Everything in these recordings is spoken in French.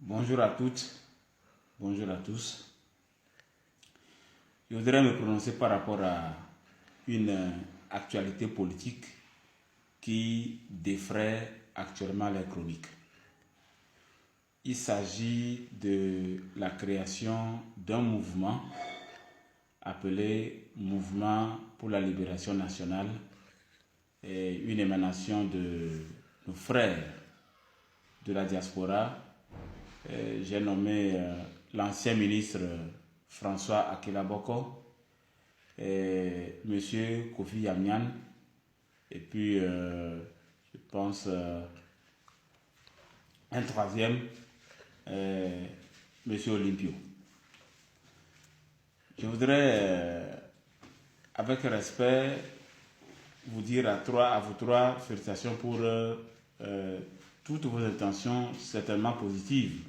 Bonjour à toutes, bonjour à tous. Je voudrais me prononcer par rapport à une actualité politique qui défraie actuellement les chroniques. Il s'agit de la création d'un mouvement appelé Mouvement pour la Libération Nationale, et une émanation de nos frères de la diaspora. J'ai nommé l'ancien ministre François Akelaboko, monsieur Kofi Yamian, et puis je pense un troisième, monsieur Olympio. Je voudrais, avec respect, vous dire à vous trois félicitations pour toutes vos intentions certainement positives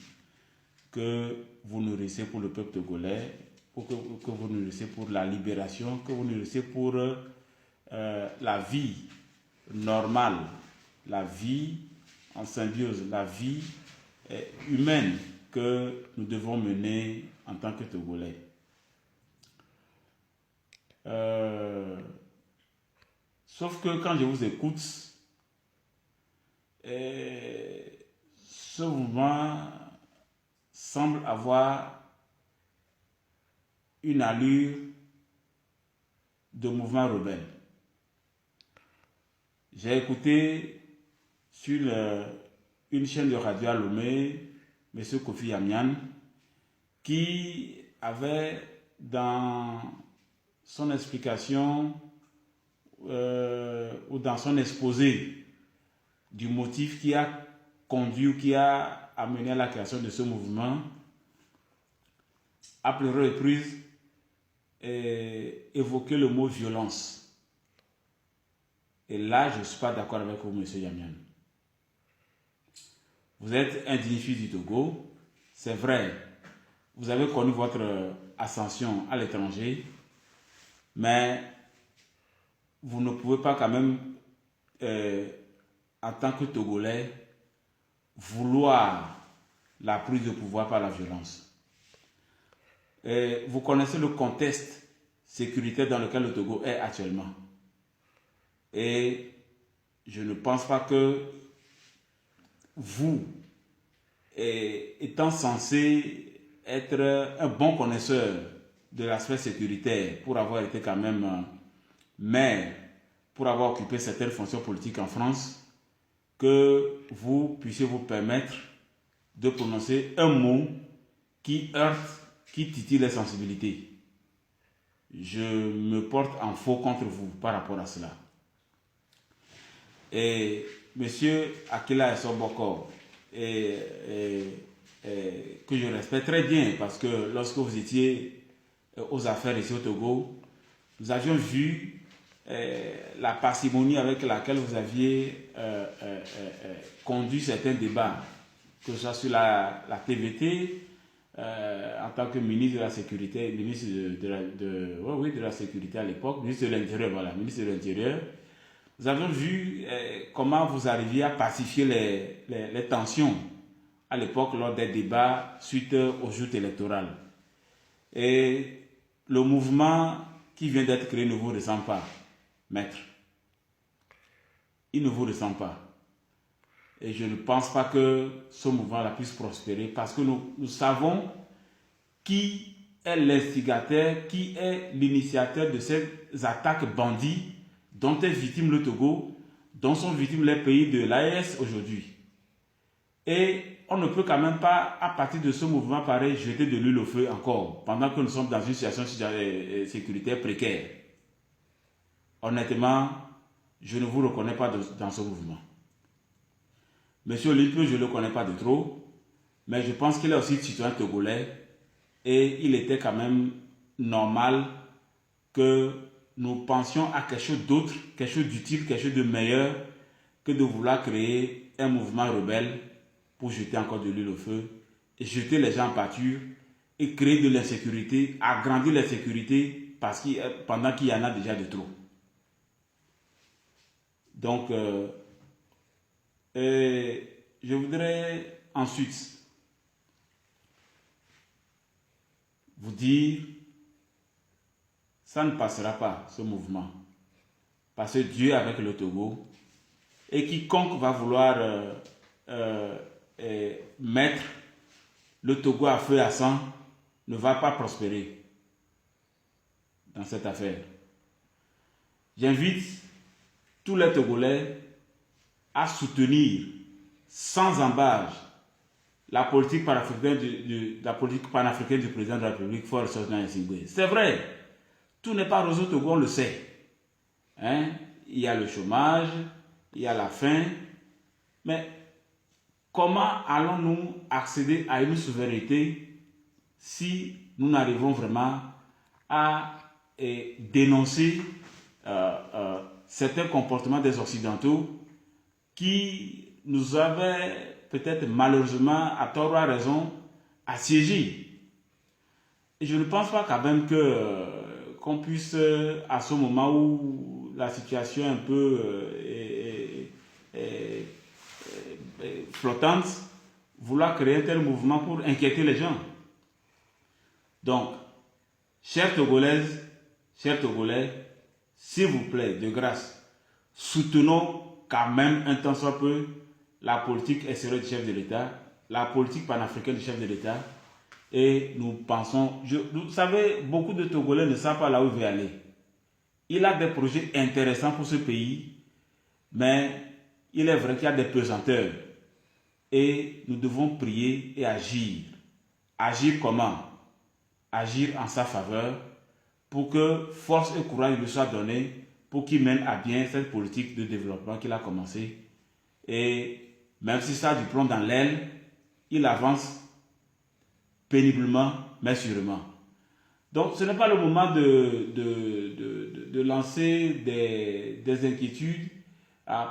que vous nourrissez pour le peuple togolais, que vous nourrissez pour la libération, que vous nourrissez pour la vie normale, la vie en symbiose, la vie humaine que nous devons mener en tant que Togolais. Sauf que quand je vous écoute, ce mouvement semble avoir une allure de mouvement rebelle. J'ai écouté sur une chaîne de radio à Lomé, M. Kofi Yamian, qui avait dans son explication ou dans son exposé du motif qui a conduit ou qui a amené à la création de ce mouvement, à plusieurs reprises évoqué le mot violence. Et là, je ne suis pas d'accord avec vous, M. Yamian. Vous êtes un digne-fils du Togo, c'est vrai. Vous avez connu votre ascension à l'étranger, mais vous ne pouvez pas quand même, en tant que Togolais, vouloir la prise de pouvoir par la violence. Vous connaissez le contexte sécuritaire dans lequel le Togo est actuellement. Et je ne pense pas que vous, étant censé être un bon connaisseur de l'aspect sécuritaire, pour avoir été quand même maire, pour avoir occupé certaines fonctions politiques en France, que vous puissiez vous permettre de prononcer un mot qui heurte, qui titille les sensibilités. Je me porte en faux contre vous par rapport à cela. Et monsieur Akela Essoboko, que je respecte très bien, parce que lorsque vous étiez aux affaires ici au Togo, nous avions vu la parcimonie avec laquelle vous aviez conduit certains débats, que ce soit sur la TVT, en tant que ministre de la Sécurité, ministre de la Sécurité à l'époque, ministre de l'Intérieur, voilà, ministre de l'Intérieur. Nous avons vu comment vous arriviez à pacifier les tensions à l'époque lors des débats suite aux joutes électorales. Et le mouvement qui vient d'être créé ne vous ressemble pas, maître. Il ne vous ressemble pas. Et je ne pense pas que ce mouvement-là puisse prospérer parce que nous savons qui est l'instigateur, qui est l'initiateur de ces attaques bandits dont est victime le Togo, dont sont victimes les pays de l'AES aujourd'hui. Et on ne peut quand même pas, à partir de ce mouvement pareil, jeter de l'huile au feu encore, pendant que nous sommes dans une situation sécuritaire précaire. Honnêtement, je ne vous reconnais pas dans ce mouvement. Monsieur Olympio, je ne le connais pas de trop, mais je pense qu'il est aussi citoyen togolais et il était quand même normal que nous pensions à quelque chose d'autre, quelque chose d'utile, quelque chose de meilleur que de vouloir créer un mouvement rebelle pour jeter encore de l'huile au feu et jeter les gens en pâture et créer de l'insécurité, agrandir l'insécurité pendant qu'il y en a déjà de trop. Donc, je voudrais ensuite vous dire, ça ne passera pas, ce mouvement. Parce que Dieu est avec le Togo. Et quiconque va vouloir mettre le Togo à feu et à sang ne va pas prospérer dans cette affaire. J'invite tous les Togolais à soutenir sans embâche la politique panafricaine du président de la République, Faure Gnassingbé. C'est vrai, tout n'est pas rose au Togo, on le sait. Hein? Il y a le chômage, il y a la faim, mais comment allons-nous accéder à une souveraineté si nous n'arrivons vraiment à dénoncer certains comportements des Occidentaux qui nous avaient peut-être malheureusement, à tort ou à raison, assiégés. Et je ne pense pas quand même qu'on puisse, à ce moment où la situation est un peu flottante, vouloir créer un tel mouvement pour inquiéter les gens. Donc, chères Togolaises, chers Togolais, s'il vous plaît, de grâce, soutenons quand même un tant soit peu la politique extérieure du chef de l'État, la politique panafricaine du chef de l'État, et nous pensons, vous savez, beaucoup de Togolais ne savent pas là où il veut aller. Il a des projets intéressants pour ce pays, mais il est vrai qu'il y a des pesanteurs. Et nous devons prier et agir. Agir comment? Agir en sa faveur pour que force et courage lui soient donnés pour qu'il mène à bien cette politique de développement qu'il a commencé. Et même si ça a du plomb dans l'aile, il avance péniblement, mais sûrement. Donc ce n'est pas le moment de lancer des inquiétudes.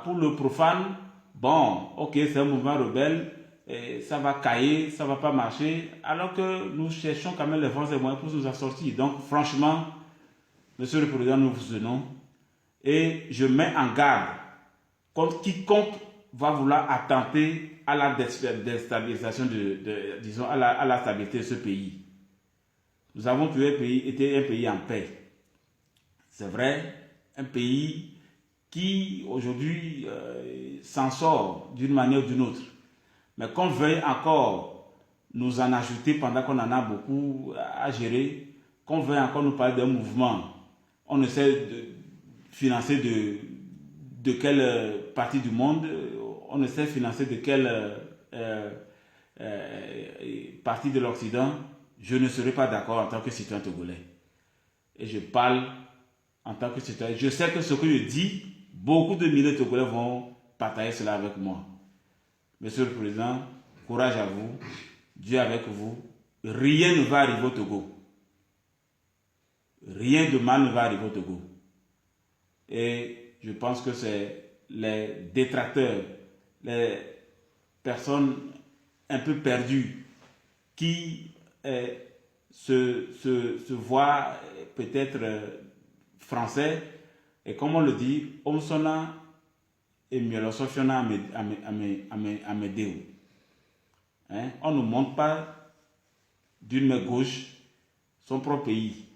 Pour le profane, bon, ok, c'est un mouvement rebelle, et ça va cailler, ça ne va pas marcher, alors que nous cherchons quand même les forces et moyens pour nous en sortir. Donc franchement, Monsieur le Président, nous vous soutenons et je mets en garde contre quiconque va vouloir attenter à la déstabilisation disons, à la stabilité de ce pays. Nous avons pu été un pays en paix. C'est vrai, un pays qui aujourd'hui s'en sort d'une manière ou d'une autre. Mais qu'on veuille encore nous en ajouter pendant qu'on en a beaucoup à gérer, qu'on veuille encore nous parler d'un mouvement, on essaie de financer de quelle partie du monde, on essaie de financer de quelle partie de l'Occident, je ne serai pas d'accord en tant que citoyen togolais. Et je parle en tant que citoyen. Je sais que ce que je dis, beaucoup de milliers de Togolais vont partager cela avec moi. Monsieur le Président, courage à vous, Dieu avec vous. Rien ne va arriver au Togo. Rien de mal ne va arriver au Togo. Et je pense que c'est les détracteurs, les personnes un peu perdues qui se voient peut-être français. Et comme on le dit, on sonna et mieux sofiona à Medeu. On ne montre pas d'une main gauche son propre pays.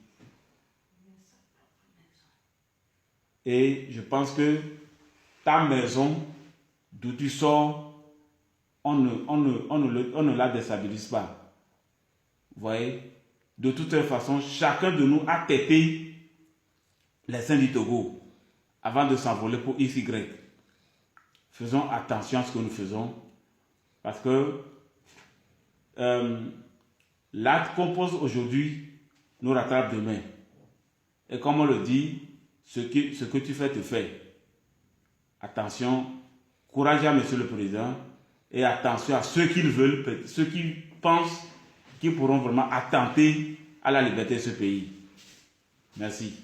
Et je pense que ta maison, d'où tu sors, on ne la déstabilise pas. Vous voyez? De toute façon, chacun de nous a têté les saints du Togo avant de s'envoler pour XY. Faisons attention à ce que nous faisons parce que l'acte qu'on pose aujourd'hui nous rattrape demain. Et comme on le dit, ce que tu fais te fait. Attention, courage à Monsieur le Président et attention à ceux qui veulent, ceux qui pensent qu'ils pourront vraiment attenter à la liberté de ce pays. Merci.